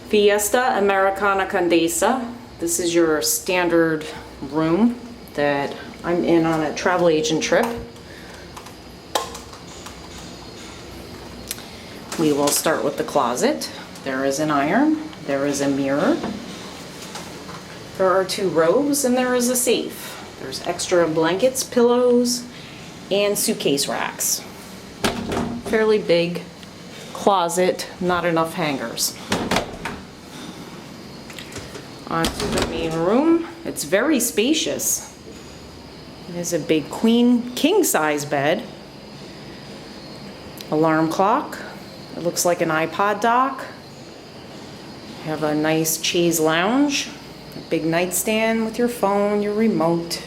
Fiesta Americana Condesa. This is your standard room that I'm in on a travel agent trip. We will start with the closet. There is an iron, there is a mirror, there are 2 robes, and there is a safe. There's extra blankets, pillows, and suitcase racks. Fairly big closet, not enough hangers. Onto the main room. It's very spacious. It is a big queen king size bed. Alarm clock. It looks like an iPod dock. You have a nice chaise lounge. A big nightstand with your phone, your remote.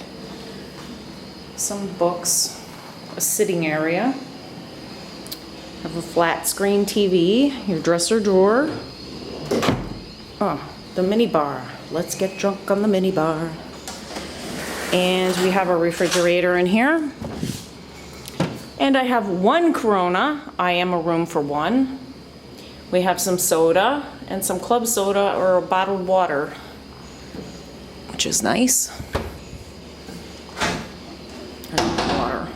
Some books. A sitting area. Have a flat screen TV. Your dresser drawer. Oh, the minibar. Let's get drunk on the minibar. And we have a refrigerator in here. And I have 1 Corona. I am a room for 1. We have some soda and some club soda or bottled water, which is nice. Water.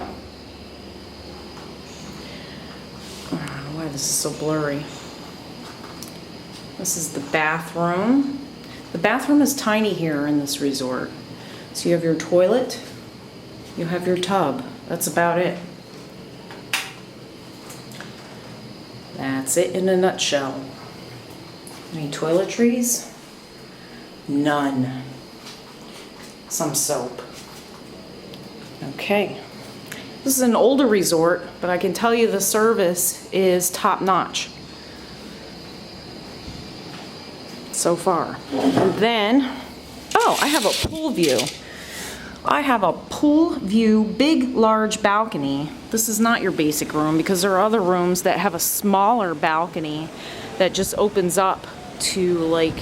I don't know why this is so blurry. This is the bathroom. The bathroom is tiny here in this resort. So you have your toilet, you have your tub. That's about it. That's it in a nutshell. Any toiletries? None. Some soap. Okay. This is an older resort, but I can tell you the service is top notch. So far. And then, oh, I have a pool view. I have a pool view, big, large balcony. This is not your basic room because there are other rooms that have a smaller balcony that just opens up to like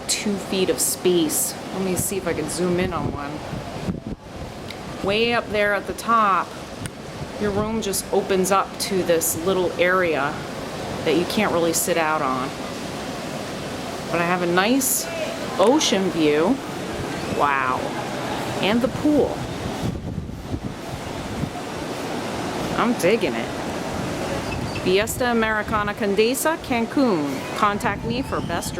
2 feet of space. Let me see if I can zoom in on one. Way up there at the top, your room just opens up to this little area that you can't really sit out on. But I have a nice ocean view. Wow. And the pool. I'm digging it. Fiesta Americana Condesa, Cancun. Contact me for best